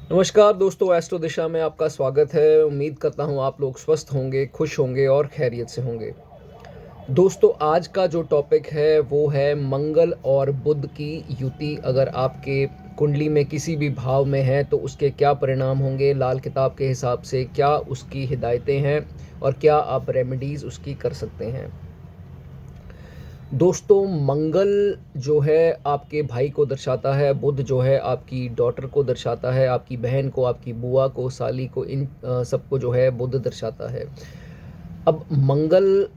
नमस्कार दोस्तों, एस्ट्रो दिशा में आपका स्वागत है। उम्मीद करता हूँ आप लोग स्वस्थ होंगे, खुश होंगे और खैरियत से होंगे। दोस्तों, आज का जो टॉपिक है वो है मंगल और बुध की युति। अगर आपके कुंडली में किसी भी भाव में है तो उसके क्या परिणाम होंगे, लाल किताब के हिसाब से क्या उसकी हिदायतें हैं और क्या आप रेमेडीज़ उसकी कर सकते हैं। दोस्तों, मंगल जो है आपके भाई को दर्शाता है, बुध जो है आपकी डॉटर को दर्शाता है, आपकी बहन को, आपकी बुआ को, साली को, इन सबको जो है बुध दर्शाता है। अब मंगल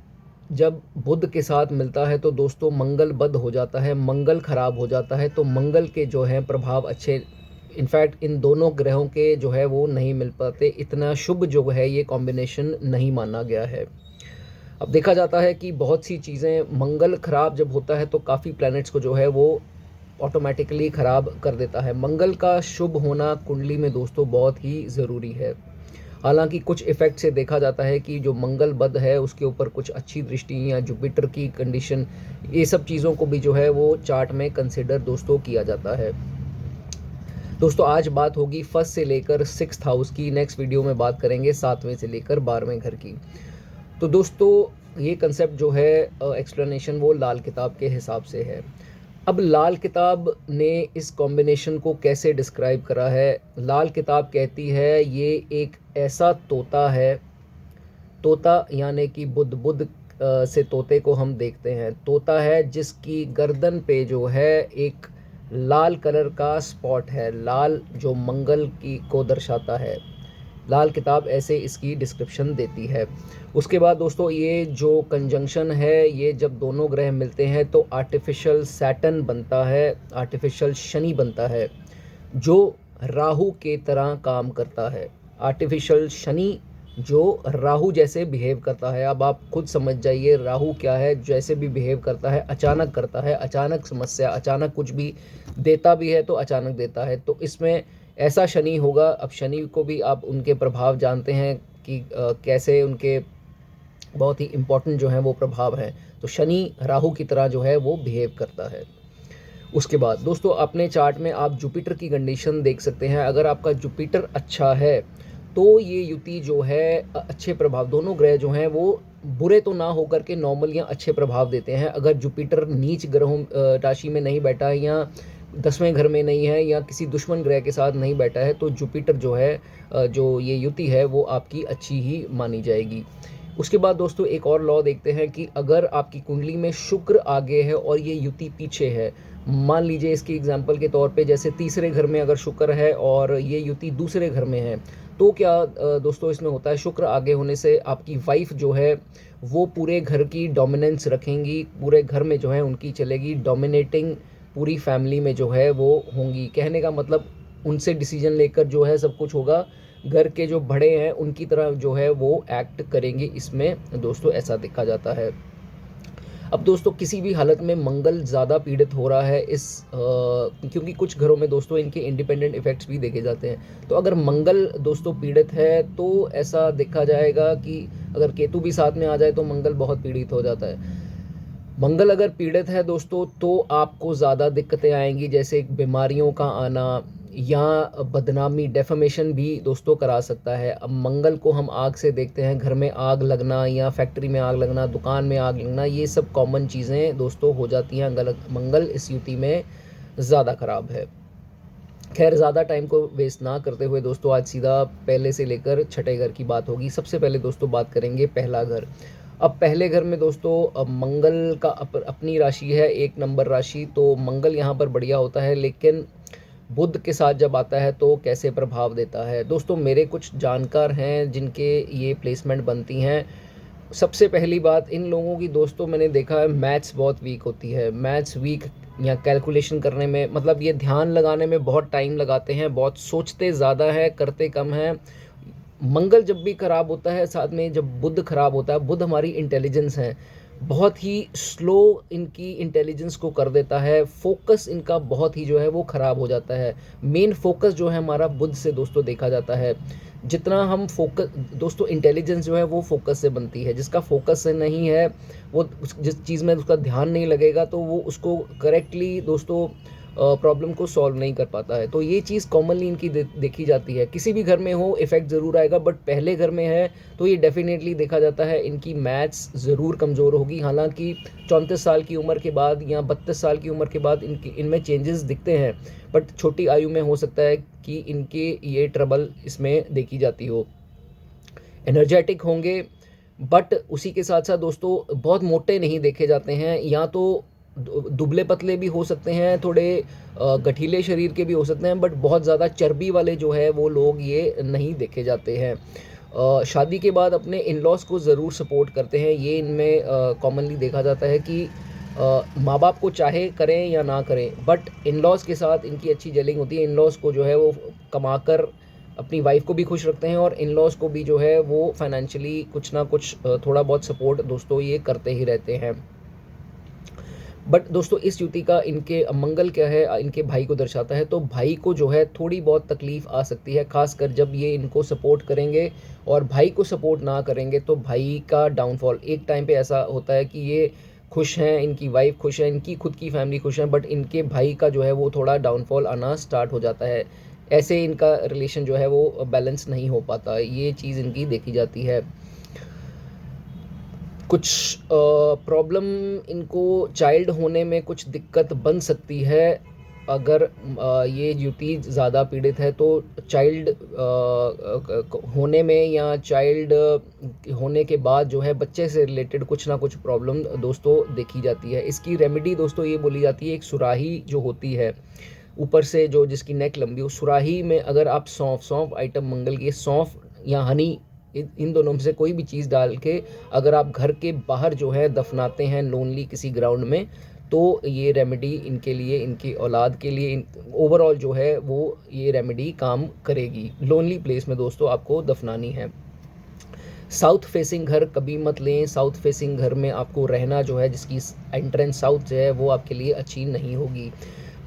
जब बुध के साथ मिलता है तो दोस्तों मंगल बद हो जाता है, मंगल खराब हो जाता है। तो मंगल के जो हैं प्रभाव अच्छे, इनफैक्ट इन दोनों ग्रहों के जो है वो नहीं मिल पाते। इतना शुभ जो है ये कॉम्बिनेशन नहीं माना गया है। अब देखा जाता है कि बहुत सी चीज़ें, मंगल खराब जब होता है तो काफ़ी प्लैनेट्स को जो है वो ऑटोमेटिकली ख़राब कर देता है। मंगल का शुभ होना कुंडली में दोस्तों बहुत ही ज़रूरी है। हालांकि कुछ इफ़ेक्ट से देखा जाता है कि जो मंगल बद है उसके ऊपर कुछ अच्छी दृष्टि या जुपिटर की कंडीशन, ये सब चीज़ों को भी जो है वो चार्ट में कंसिडर दोस्तों किया जाता है। दोस्तों, आज बात होगी फर्स्ट से लेकर सिक्स्थ हाउस की, नेक्स्ट वीडियो में बात करेंगे 7वें से लेकर 12वें घर की। तो दोस्तों, ये कंसेप्ट जो है एक्सप्लेनेशन वो लाल किताब के हिसाब से है। अब लाल किताब ने इस कॉम्बिनेशन को कैसे डिस्क्राइब करा है? लाल किताब कहती है ये एक ऐसा तोता है, तोता यानी कि बुध, बुध से तोते को हम देखते हैं। तोता है जिसकी गर्दन पे जो है एक लाल कलर का स्पॉट है, लाल जो मंगल की को दर्शाता है। लाल किताब ऐसे इसकी डिस्क्रिप्शन देती है। उसके बाद दोस्तों, ये जो कंजंक्शन है, ये जब दोनों ग्रह मिलते हैं तो आर्टिफिशियल सैटर्न बनता है, आर्टिफिशियल शनि बनता है जो राहु के तरह काम करता है। आर्टिफिशियल शनि जो राहु जैसे बिहेव करता है। अब आप खुद समझ जाइए राहु क्या है। जैसे भी बिहेव करता है, अचानक करता है, अचानक समस्या, अचानक कुछ भी देता भी है तो अचानक देता है। तो इसमें ऐसा शनि होगा। अब शनि को भी आप उनके प्रभाव जानते हैं कि कैसे उनके बहुत ही इम्पोर्टेंट जो हैं वो प्रभाव हैं। तो शनि राहु की तरह जो है वो बिहेव करता है। उसके बाद दोस्तों, अपने चार्ट में आप जुपिटर की कंडीशन देख सकते हैं। अगर आपका जुपिटर अच्छा है तो ये युति जो है अच्छे प्रभाव, दोनों ग्रह जो हैं वो बुरे तो ना होकर के नॉर्मल या अच्छे प्रभाव देते हैं। अगर जुपिटर नीच ग्रहों राशि में नहीं बैठा है या 10वें घर में नहीं है या किसी दुश्मन ग्रह के साथ नहीं बैठा है तो जुपिटर जो है जो ये युति है वो आपकी अच्छी ही मानी जाएगी। उसके बाद दोस्तों, एक और लॉ देखते हैं कि अगर आपकी कुंडली में शुक्र आगे है और ये युति पीछे है, मान लीजिए इसकी एग्जांपल के तौर पे जैसे तीसरे घर में अगर शुक्र है और ये युति दूसरे घर में है, तो क्या दोस्तों इसमें होता है, शुक्र आगे होने से आपकी वाइफ जो है वो पूरे घर की डोमिनेंस रखेंगी, पूरे घर में जो है उनकी चलेगी, डोमिनेटिंग पूरी फैमिली में जो है वो होंगी। कहने का मतलब उनसे डिसीजन लेकर जो है सब कुछ होगा, घर के जो बड़े हैं उनकी तरह जो है वो एक्ट करेंगे। इसमें दोस्तों ऐसा देखा जाता है। अब दोस्तों, किसी भी हालत में मंगल ज़्यादा पीड़ित हो रहा है क्योंकि कुछ घरों में दोस्तों इनके इंडिपेंडेंट इफेक्ट्स भी देखे जाते हैं। तो अगर मंगल दोस्तों पीड़ित है तो ऐसा देखा जाएगा कि अगर केतु भी साथ में आ जाए तो मंगल बहुत पीड़ित हो जाता है। मंगल अगर पीड़ित है दोस्तों तो आपको ज़्यादा दिक्कतें आएंगी, जैसे बीमारियों का आना या बदनामी, डेफेमेशन भी दोस्तों करा सकता है। अब मंगल को हम आग से देखते हैं, घर में आग लगना या फैक्ट्री में आग लगना, दुकान में आग लगना, ये सब कॉमन चीज़ें दोस्तों हो जाती हैं। मंगल इस युति में ज़्यादा ख़राब है। खैर, ज़्यादा टाइम को वेस्ट ना करते हुए दोस्तों, आज सीधा पहले से लेकर छठे घर की बात होगी। सबसे पहले दोस्तों बात करेंगे पहला घर। अब पहले घर में दोस्तों मंगल का अपनी राशि है, 1 नंबर राशि, तो मंगल यहाँ पर बढ़िया होता है। लेकिन बुध के साथ जब आता है तो कैसे प्रभाव देता है दोस्तों, मेरे कुछ जानकार हैं जिनके ये प्लेसमेंट बनती हैं। सबसे पहली बात, इन लोगों की दोस्तों मैंने देखा है मैथ्स बहुत वीक होती है। मैथ्स वीक या कैलकुलेशन करने में, मतलब ये ध्यान लगाने में बहुत टाइम लगाते हैं, बहुत सोचते ज़्यादा है, करते कम है। मंगल जब भी खराब होता है, साथ में जब बुध खराब होता है, बुध हमारी इंटेलिजेंस है, बहुत ही स्लो इनकी इंटेलिजेंस को कर देता है। फोकस इनका बहुत ही जो है वो ख़राब हो जाता है। मेन फोकस जो है हमारा बुध से दोस्तों देखा जाता है। जितना हम फोकस दोस्तों, इंटेलिजेंस जो है वो फोकस से बनती है। जिसका फोकस से नहीं है, वो जिस चीज़ में उसका ध्यान नहीं लगेगा तो वो उसको करेक्टली दोस्तों प्रॉब्लम को सॉल्व नहीं कर पाता है। तो ये चीज़ कॉमनली इनकी देखी जाती है। किसी भी घर में हो इफ़ेक्ट ज़रूर आएगा, बट पहले घर में है तो ये डेफ़िनेटली देखा जाता है इनकी मैथ्स ज़रूर कमज़ोर होगी। हालाँकि 34 साल की उम्र के बाद या 32 साल की उम्र के बाद इनमें चेंजेस दिखते हैं, बट छोटी आयु में हो सकता है कि इनके ये ट्रबल इसमें देखी जाती हो। एनर्जेटिक होंगे, बट उसी के साथ साथ दोस्तों बहुत मोटे नहीं देखे जाते हैं, या तो दुबले पतले भी हो सकते हैं, थोड़े गठीले शरीर के भी हो सकते हैं, बट बहुत ज़्यादा चर्बी वाले जो है वो लोग ये नहीं देखे जाते हैं। शादी के बाद अपने इन लॉज़ को ज़रूर सपोर्ट करते हैं। ये इनमें कॉमनली देखा जाता है कि माँ बाप को चाहे करें या ना करें, बट इन लॉज़ के साथ इनकी अच्छी जेलिंग होती है। इन लॉज़ को जो है वो कमा कर अपनी वाइफ को भी खुश रखते हैं, और इन लॉज़ को भी जो है वो फाइनेंशियली कुछ ना कुछ थोड़ा बहुत सपोर्ट दोस्तों ये करते ही रहते हैं। बट दोस्तों इस युति का इनके मंगल क्या है, इनके भाई को दर्शाता है। तो भाई को जो है थोड़ी बहुत तकलीफ़ आ सकती है, ख़ासकर जब ये इनको सपोर्ट करेंगे और भाई को सपोर्ट ना करेंगे तो भाई का डाउनफॉल। एक टाइम पे ऐसा होता है कि ये खुश हैं, इनकी वाइफ खुश है, इनकी खुद की फैमिली खुश है, बट इनके भाई का जो है वो थोड़ा डाउनफॉल आना स्टार्ट हो जाता है। ऐसे इनका रिलेशन जो है वो बैलेंस नहीं हो पाता, ये चीज़ इनकी देखी जाती है। कुछ प्रॉब्लम इनको चाइल्ड होने में कुछ दिक्कत बन सकती है। अगर ये युति ज़्यादा पीड़ित है तो चाइल्ड होने में या चाइल्ड होने के बाद जो है बच्चे से रिलेटेड कुछ ना कुछ प्रॉब्लम दोस्तों देखी जाती है। इसकी रेमेडी दोस्तों ये बोली जाती है, एक सुराही जो होती है ऊपर से जो जिसकी नेक लंबी हो, सुराही में अगर आप सौंफ आइटम मंगल की सौंफ या हनी इन दोनों में से कोई भी चीज़ डाल के अगर आप घर के बाहर जो है दफनाते हैं लोनली किसी ग्राउंड में, तो ये रेमेडी इनके लिए, इनकी औलाद के लिए ओवरऑल जो है वो ये रेमेडी काम करेगी। लोनली प्लेस में दोस्तों आपको दफनानी है। साउथ फेसिंग घर कभी मत लें। साउथ फेसिंग घर में आपको रहना जो है जिसकी एंट्रेंस साउथ से है वो आपके लिए अच्छी नहीं होगी।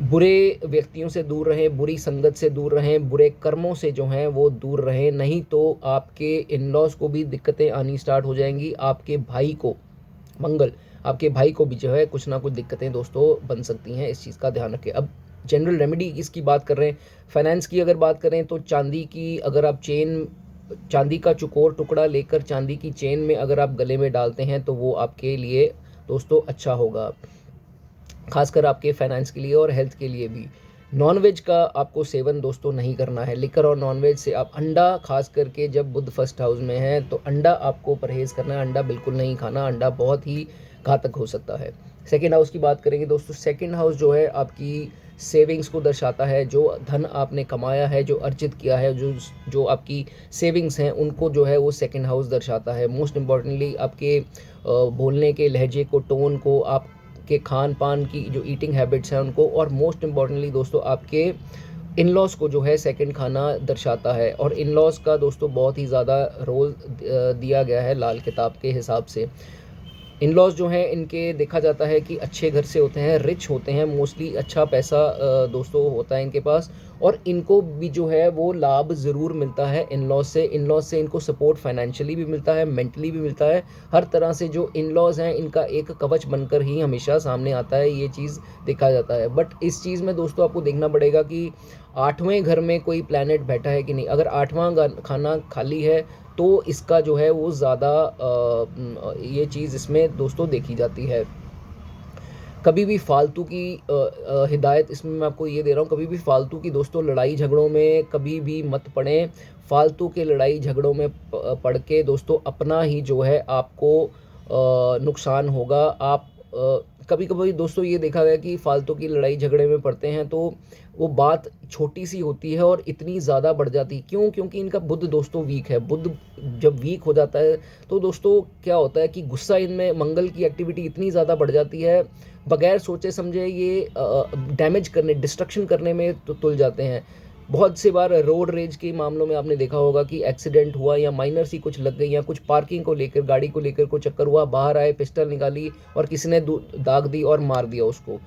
बुरे व्यक्तियों से दूर रहें, बुरी संगत से दूर रहें, बुरे कर्मों से जो हैं वो दूर रहें, नहीं तो आपके इन लॉज़ को भी दिक्कतें आनी स्टार्ट हो जाएंगी। आपके भाई को मंगल, आपके भाई को भी जो है कुछ ना कुछ दिक्कतें दोस्तों बन सकती हैं, इस चीज़ का ध्यान रखें। अब जनरल रेमेडी इसकी बात कर रहे हैं। फाइनेंस की अगर बात करें तो चांदी की अगर आप चांदी का चुकोर टुकड़ा लेकर चांदी की चेन में अगर आप गले में डालते हैं तो वो आपके लिए दोस्तों अच्छा होगा, खासकर आपके फाइनेंस के लिए और हेल्थ के लिए भी। नॉनवेज का आपको सेवन दोस्तों नहीं करना है। लिकर और नॉनवेज से आप अंडा, खास करके जब बुध फर्स्ट हाउस में है तो अंडा आपको परहेज़ करना है। अंडा बिल्कुल नहीं खाना, अंडा बहुत ही घातक हो सकता है। सेकेंड हाउस की बात करेंगे दोस्तों। सेकेंड हाउस जो है आपकी सेविंग्स को दर्शाता है। जो धन आपने कमाया है, जो अर्जित किया है, जो आपकी सेविंग्स हैं उनको जो है वो सेकेंड हाउस दर्शाता है। मोस्ट इम्पॉर्टेंटली आपके बोलने के लहजे को, टोन को, आप के खान पान की जो ईटिंग हैबिट्स हैं उनको, और मोस्ट इम्पॉर्टेंटली दोस्तों आपके इन लॉज़ को जो है सेकंड खाना दर्शाता है। और इन लॉज़ का दोस्तों बहुत ही ज़्यादा रोल दिया गया है लाल किताब के हिसाब से। इन लॉज़ जो हैं इनके देखा जाता है कि अच्छे घर से होते हैं, रिच होते हैं, मोस्टली अच्छा पैसा दोस्तों होता है इनके पास, और इनको भी जो है वो लाभ ज़रूर मिलता है इन लॉज़ से। इन लॉज़ से इनको सपोर्ट फाइनेंशियली भी मिलता है, मेंटली भी मिलता है। हर तरह से जो इन लॉज़ हैं इनका एक कवच बनकर ही हमेशा सामने आता है, ये चीज़ देखा जाता है। बट इस चीज़ में दोस्तों आपको देखना पड़ेगा कि 8वें घर में कोई प्लैनेट बैठा है कि नहीं। अगर 8वां खाना खाली है तो इसका जो है वो ज़्यादा ये चीज़ इसमें दोस्तों देखी जाती है। कभी भी फालतू की हिदायत इसमें मैं आपको ये दे रहा हूँ, कभी भी फालतू की दोस्तों लड़ाई झगड़ों में कभी भी मत पड़ें। फालतू के लड़ाई झगड़ों में पड़ के दोस्तों अपना ही जो है आपको नुकसान होगा। आप कभी कभी दोस्तों ये देखा गया कि फालतू की लड़ाई झगड़े में पड़ते हैं तो वो बात छोटी सी होती है और इतनी ज़्यादा बढ़ जाती है। क्यों? क्योंकि इनका बुध दोस्तों वीक है। बुध जब वीक हो जाता है तो दोस्तों क्या होता है कि गुस्सा इनमें, मंगल की एक्टिविटी इतनी ज़्यादा बढ़ जाती है, बगैर सोचे समझे ये डैमेज करने, डिस्ट्रक्शन करने में तो तुल जाते हैं। बहुत सी बार रोड रेज के मामलों में आपने देखा होगा कि एक्सीडेंट हुआ या माइनर सी कुछ लग गई या कुछ पार्किंग को लेकर, गाड़ी को लेकर कोई चक्कर हुआ, बाहर आए, पिस्टल निकाली और किसी ने दाग दी और मार दिया उसको।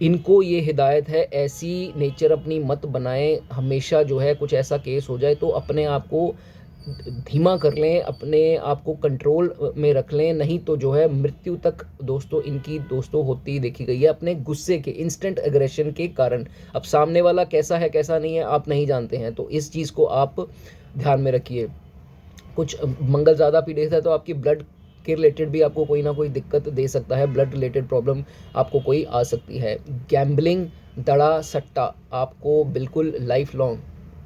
इनको ये हिदायत है, ऐसी नेचर अपनी मत बनाएं। हमेशा जो है कुछ ऐसा केस हो जाए तो अपने आप को धीमा कर लें, अपने आप को कंट्रोल में रख लें, नहीं तो जो है मृत्यु तक दोस्तों इनकी दोस्तों होती देखी गई है अपने गुस्से के, इंस्टेंट एग्रेशन के कारण। अब सामने वाला कैसा है कैसा नहीं है आप नहीं जानते हैं, तो इस चीज़ को आप ध्यान में रखिए। कुछ मंगल ज़्यादा पीड़ित है तो आपकी ब्लड के रिलेटेड भी आपको कोई ना कोई दिक्कत दे सकता है, ब्लड रिलेटेड प्रॉब्लम आपको कोई आ सकती है। गैम्बलिंग, दड़ा सट्टा आपको बिल्कुल लाइफ लॉन्ग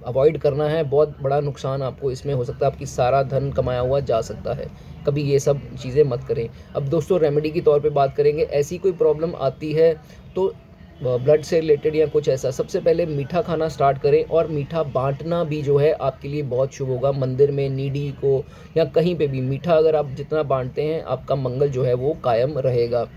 अवॉइड करना है, बहुत बड़ा नुकसान आपको इसमें हो सकता है, आपकी सारा धन कमाया हुआ जा सकता है, कभी ये सब चीज़ें मत करें। अब दोस्तों रेमेडी के तौर पे बात करेंगे, ऐसी कोई प्रॉब्लम आती है तो ब्लड से रिलेटेड या कुछ ऐसा, सबसे पहले मीठा खाना स्टार्ट करें, और मीठा बांटना भी जो है आपके लिए बहुत शुभ होगा। मंदिर में, नीडी को, या कहीं पे भी मीठा अगर आप जितना बांटते हैं आपका मंगल जो है वो कायम रहेगा।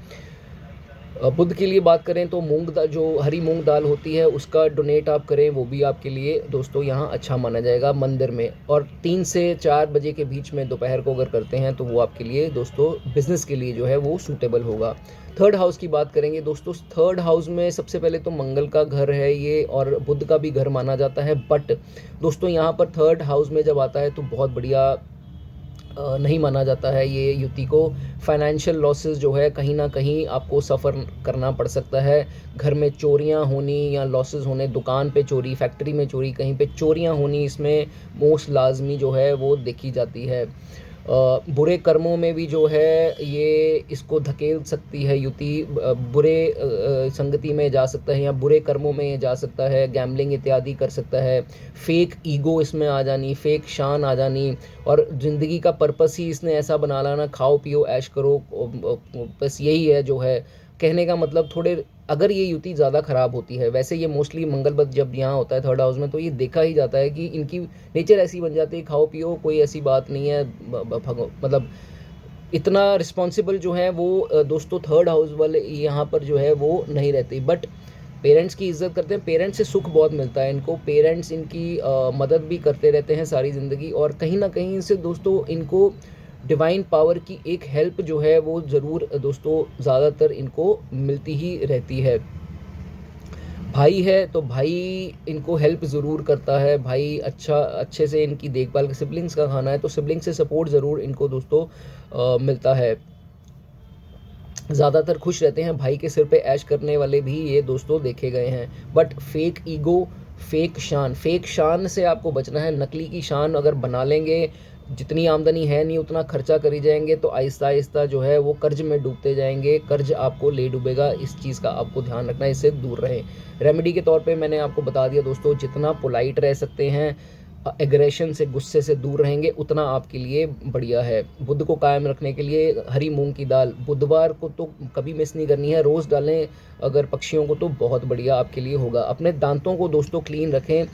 बुध के लिए बात करें तो मूंग दाल, जो हरी मूंग दाल होती है उसका डोनेट आप करें, वो भी आपके लिए दोस्तों यहाँ अच्छा माना जाएगा मंदिर में। और 3 से 4 बजे के बीच में दोपहर को अगर करते हैं तो वो आपके लिए दोस्तों बिजनेस के लिए जो है वो सूटेबल होगा। थर्ड हाउस की बात करेंगे दोस्तों, थर्ड हाउस में सबसे पहले तो मंगल का घर है ये, और बुध का भी घर माना जाता है, बट दोस्तों यहाँ पर थर्ड हाउस में जब आता है तो बहुत बढ़िया नहीं माना जाता है ये युति को। फाइनेंशियल लॉसेस जो है कहीं ना कहीं आपको सफ़र करना पड़ सकता है। घर में चोरियां होनी या लॉसेस होने, दुकान पे चोरी, फैक्ट्री में चोरी, कहीं पे चोरियां होनी इसमें मोस्ट लाजमी जो है वो देखी जाती है। बुरे कर्मों में भी जो है ये इसको धकेल सकती है युति, बुरे संगति में जा सकता है या बुरे कर्मों में जा सकता है, गैम्बलिंग इत्यादि कर सकता है, फेक ईगो इसमें आ जानी, फेक शान आ जानी, और ज़िंदगी का पर्पस ही इसने ऐसा बना लाना, खाओ पियो ऐश करो, बस यही है जो है कहने का मतलब। थोड़े अगर ये युति ज़्यादा ख़राब होती है, वैसे ये मोस्टली मंगल बद जब यहाँ होता है थर्ड हाउस में, तो ये देखा ही जाता है कि इनकी नेचर ऐसी बन जाती है, खाओ पियो कोई ऐसी बात नहीं है, मतलब इतना रिस्पॉन्सिबल जो है वो दोस्तों थर्ड हाउस वाले यहाँ पर जो है वो नहीं रहते। बट पेरेंट्स की इज्जत करते हैं, पेरेंट्स से सुख बहुत मिलता है इनको, पेरेंट्स इनकी मदद भी करते रहते हैं सारी ज़िंदगी, और कहीं ना कहीं से दोस्तों इनको डिवाइन पावर की एक हेल्प जो है वो ज़रूर दोस्तों ज़्यादातर इनको मिलती ही रहती है। भाई है तो भाई इनको हेल्प ज़रूर करता है, भाई अच्छे से इनकी देखभाल, सिबलिंग्स का खाना है तो सिबलिंग से सपोर्ट ज़रूर इनको दोस्तों मिलता है। ज़्यादातर खुश रहते हैं, भाई के सिर पे ऐश करने वाले भी ये दोस्तों देखे गए हैं। बट फेक ईगो, फेक शान से आपको बचना है। नकली की शान अगर बना लेंगे, जितनी आमदनी है नहीं उतना खर्चा करी जाएंगे, तो आहिस्ता आहिस्ता जो है वो कर्ज में डूबते जाएंगे, कर्ज आपको ले डूबेगा। इस चीज़ का आपको ध्यान रखना है, इससे दूर रहें। रेमेडी के तौर पे मैंने आपको बता दिया दोस्तों, जितना पोलाइट रह सकते हैं, एग्रेशन से, गुस्से से दूर रहेंगे, उतना आपके लिए बढ़िया है। बुध को कायम रखने के लिए हरी मूंग की दाल बुधवार को तो कभी मिस नहीं करनी है, रोज़ डालें अगर पक्षियों को, तो बहुत बढ़िया आपके लिए होगा। अपने दांतों को दोस्तों क्लीन रखें,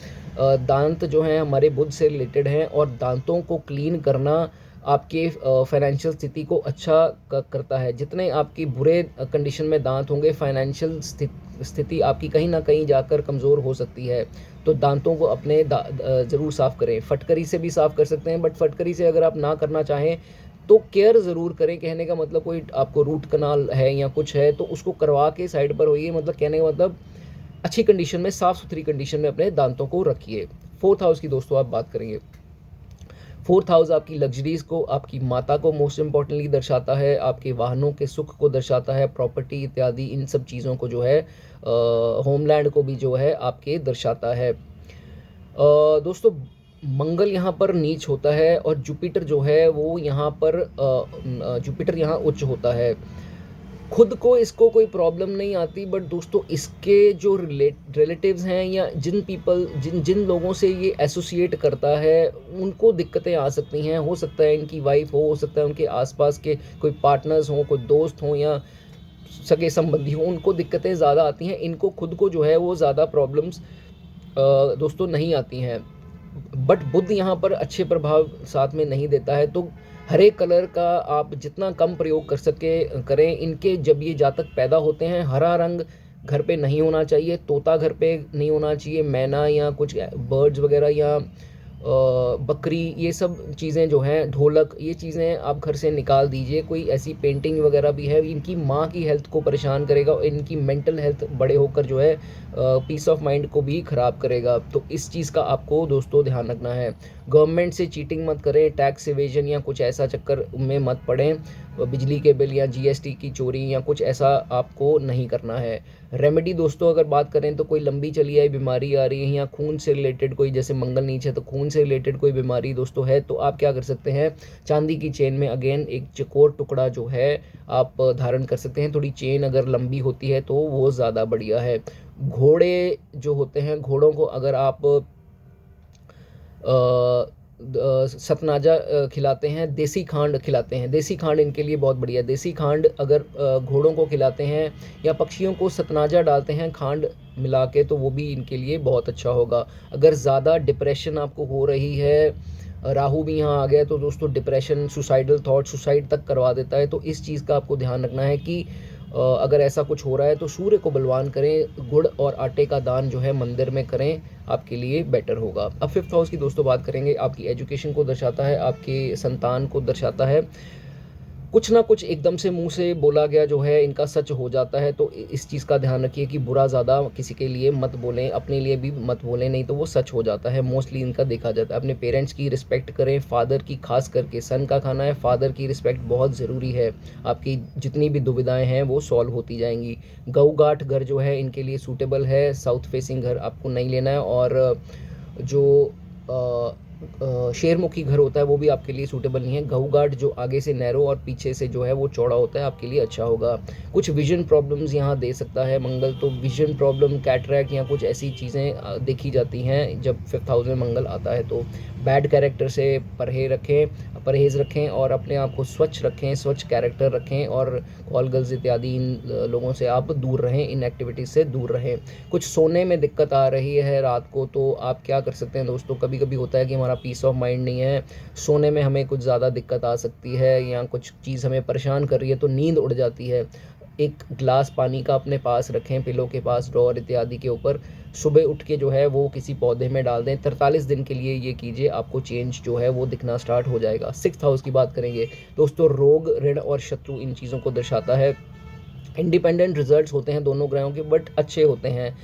दांत जो हैं हमारे बुध से रिलेटेड हैं, और दांतों को क्लीन करना आपके फाइनेंशियल स्थिति को अच्छा करता है। जितने आपकी बुरे कंडीशन में दांत होंगे, फाइनेंशियल स्थिति आपकी कहीं ना कहीं जाकर कमज़ोर हो सकती है। तो दांतों को अपने ज़रूर साफ़ करें। फटकरी से भी साफ़ कर सकते हैं, बट फटकरी से अगर आप ना करना चाहें तो केयर ज़रूर करें। कहने का मतलब कोई आपको रूट कनाल है या कुछ है तो उसको करवा के साइड पर होइए, मतलब कहने का मतलब अच्छी कंडीशन में, साफ़ सुथरी कंडीशन में अपने दांतों को रखिए। फोर्थ हाउस की दोस्तों आप बात करेंगे। फोर्थ हाउस आपकी लग्जरीज को, आपकी माता को मोस्ट इम्पॉर्टेंटली दर्शाता है, आपके वाहनों के सुख को दर्शाता है, प्रॉपर्टी इत्यादि इन सब चीज़ों को जो है, होमलैंड को भी जो है आपके दर्शाता है। दोस्तों मंगल यहाँ पर नीच होता है, और जुपिटर जो है वो यहाँ पर जुपिटर यहाँ उच्च होता है। खुद को इसको कोई प्रॉब्लम नहीं आती, बट दोस्तों इसके जो रिलेटिव्स हैं या जिन लोगों से ये एसोसिएट करता है उनको दिक्कतें आ सकती हैं। हो सकता है इनकी वाइफ हो सकता है उनके आसपास के कोई पार्टनर्स हों, कोई दोस्त हों या सगे संबंधी हों, उनको दिक्कतें ज़्यादा आती हैं। इनको खुद को जो है वो ज़्यादा प्रॉब्लम्स दोस्तों नहीं आती हैं। बट बुध यहाँ पर अच्छे प्रभाव साथ में नहीं देता है, तो हरे कलर का आप जितना कम प्रयोग कर सके करें। इनके जब ये जातक पैदा होते हैं, हरा रंग घर पे नहीं होना चाहिए, तोता घर पे नहीं होना चाहिए, मैना या कुछ बर्ड्स वगैरह या बकरी, ये सब चीज़ें जो हैं, ढोलक, ये चीज़ें आप घर से निकाल दीजिए। कोई ऐसी पेंटिंग वगैरह भी है, इनकी माँ की हेल्थ को परेशान करेगा और इनकी मेंटल हेल्थ बड़े होकर जो है पीस ऑफ माइंड को भी ख़राब करेगा। तो इस चीज़ का आपको दोस्तों ध्यान रखना है। गवर्नमेंट से चीटिंग मत करें, टैक्स इवेजन या कुछ ऐसा चक्कर में मत पड़ें, बिजली के बिल या जीएसटी की चोरी या कुछ ऐसा आपको नहीं करना है। रेमेडी दोस्तों अगर बात करें तो कोई लंबी चली आई बीमारी आ रही है या खून से रिलेटेड कोई, जैसे मंगल नीच है तो खून से रिलेटेड कोई बीमारी दोस्तों है, तो आप क्या कर सकते हैं, चांदी की चेन में अगेन एक चकोर टुकड़ा जो है आप धारण कर सकते हैं। थोड़ी चेन अगर लंबी होती है तो वो ज़्यादा बढ़िया है। घोड़े जो होते हैं, घोड़ों को अगर आप सतनाजा खिलाते हैं, देसी खांड खिलाते हैं, देसी खांड इनके लिए बहुत बढ़िया है। देसी खांड अगर घोड़ों को खिलाते हैं या पक्षियों को सतनाजा डालते हैं खांड मिला के, तो वो भी इनके लिए बहुत अच्छा होगा। अगर ज़्यादा डिप्रेशन आपको हो रही है, राहु भी यहाँ आ गया तो दोस्तों डिप्रेशन, सुसाइडल थॉट, सुसाइड तक करवा देता है, तो इस चीज़ का आपको ध्यान रखना है कि अगर ऐसा कुछ हो रहा है तो सूर्य को बलवान करें, गुड़ और आटे का दान जो है मंदिर में करें, आपके लिए बेटर होगा। अब 5th हाउस की दोस्तों बात करेंगे, आपकी एजुकेशन को दर्शाता है, आपके संतान को दर्शाता है। कुछ ना कुछ एकदम से मुंह से बोला गया जो है इनका सच हो जाता है, तो इस चीज़ का ध्यान रखिए कि बुरा ज़्यादा किसी के लिए मत बोलें, अपने लिए भी मत बोलें, नहीं तो वो सच हो जाता है। मोस्टली इनका देखा जाता है। अपने पेरेंट्स की रिस्पेक्ट करें, फादर की, खास करके सन का खाना है, फादर की रिस्पेक्ट बहुत ज़रूरी है। आपकी जितनी भी दुविधाएं हैं वो सॉल्व होती जाएंगी। गऊघाट घर जो है इनके लिए सूटेबल है, साउथ फेसिंग घर आपको नहीं लेना है। और जो शेरमुखी घर होता है वो भी आपके लिए सूटेबल नहीं है। गऊघाट जो आगे से नैरो और पीछे से जो है वो चौड़ा होता है, आपके लिए अच्छा होगा। कुछ विजन प्रॉब्लम्स यहाँ दे सकता है मंगल, तो विजन प्रॉब्लम, कैटरैक्ट या कुछ ऐसी चीज़ें देखी जाती हैं जब 5th हाउस में मंगल आता है। तो बैड कैरेक्टर से परहेज़ रखें और अपने आप को स्वच्छ रखें, स्वच्छ कैरेक्टर रखें, और कॉल गर्ल्स इत्यादि इन लोगों से आप दूर रहें, इन एक्टिविटीज़ से दूर रहें। कुछ सोने में दिक्कत आ रही है रात को, तो आप क्या कर सकते हैं दोस्तों, कभी कभी होता है कि हमारा पीस ऑफ माइंड नहीं है, सोने में हमें कुछ ज़्यादा दिक्कत आ सकती है या कुछ चीज़ हमें परेशान कर रही है तो नींद उड़ जाती है। एक ग्लास पानी का अपने पास रखें, पिलो के पास, ड्रॉअर इत्यादि के ऊपर। सुबह उठ के जो है वो किसी पौधे में डाल दें। 43 दिन के लिए ये कीजिए, आपको चेंज जो है वो दिखना स्टार्ट हो जाएगा। 6th हाउस की बात करेंगे दोस्तों, रोग, ऋण और शत्रु इन चीज़ों को दर्शाता है। इंडिपेंडेंट रिजल्ट्स होते हैं दोनों ग्रहों के, बट अच्छे होते हैं।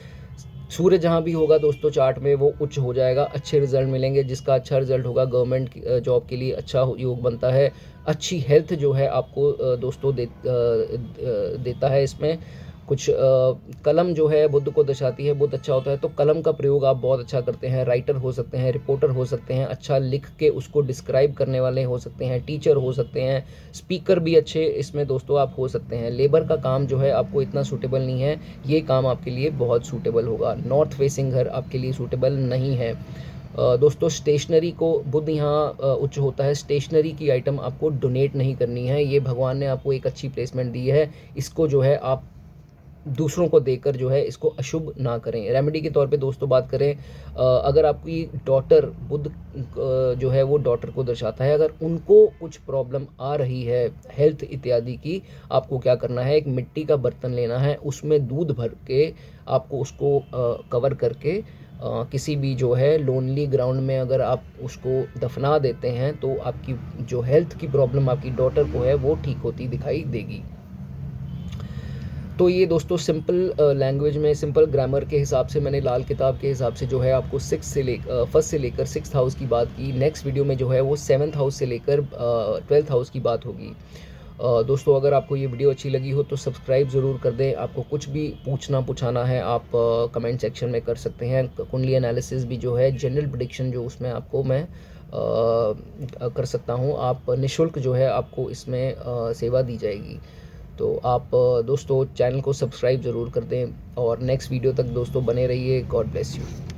सूर्य जहाँ भी होगा दोस्तों चार्ट में वो उच्च हो जाएगा, अच्छे रिजल्ट मिलेंगे। जिसका अच्छा रिजल्ट होगा गवर्नमेंट जॉब के लिए अच्छा योग बनता है। अच्छी हेल्थ जो है आपको दोस्तों देता है। इसमें कुछ कलम जो है बुध को दर्शाती है, बुध अच्छा होता है तो कलम का प्रयोग आप बहुत अच्छा करते हैं। राइटर हो सकते हैं, रिपोर्टर हो सकते हैं, अच्छा लिख के उसको डिस्क्राइब करने वाले हो सकते हैं, टीचर हो सकते हैं, स्पीकर भी अच्छे इसमें दोस्तों आप हो सकते हैं। लेबर का काम जो है आपको इतना सूटेबल नहीं है, ये काम आपके लिए बहुत सूटेबल होगा। नॉर्थ फेसिंग घर आपके लिए सूटेबल नहीं है। दोस्तों स्टेशनरी को बुध यहाँ उच्च होता है, स्टेशनरी की आइटम आपको डोनेट नहीं करनी है। ये भगवान ने आपको एक अच्छी प्लेसमेंट दी है, इसको जो है आप दूसरों को देकर जो है इसको अशुभ ना करें। रेमेडी के तौर पे दोस्तों बात करें, अगर आपकी डॉटर, बुध जो है वो डॉटर को दर्शाता है, अगर उनको कुछ प्रॉब्लम आ रही है हेल्थ इत्यादि की, आपको क्या करना है, एक मिट्टी का बर्तन लेना है, उसमें दूध भर के आपको उसको कवर करके किसी भी जो है लोनली ग्राउंड में अगर आप उसको दफना देते हैं तो आपकी जो हेल्थ की प्रॉब्लम आपकी डॉटर को है वो ठीक होती दिखाई देगी। तो ये दोस्तों सिंपल लैंग्वेज में, सिंपल ग्रामर के हिसाब से मैंने लाल किताब के हिसाब से जो है आपको फर्स्ट से लेकर 6th हाउस की बात की। नेक्स्ट वीडियो में जो है वो 7th हाउस से लेकर 12th हाउस की बात होगी। दोस्तों अगर आपको ये वीडियो अच्छी लगी हो तो सब्सक्राइब ज़रूर कर दें। आपको कुछ भी पूछना है आप कमेंट सेक्शन में कर सकते हैं। कुंडली एनालिसिस भी जो है, जनरल प्रेडिक्शन जो उसमें आपको मैं कर सकता हूँ। आप निःशुल्क जो है आपको इसमें सेवा दी जाएगी। तो आप दोस्तों चैनल को सब्सक्राइब ज़रूर कर दें और नेक्स्ट वीडियो तक दोस्तों बने रहिए। God bless you.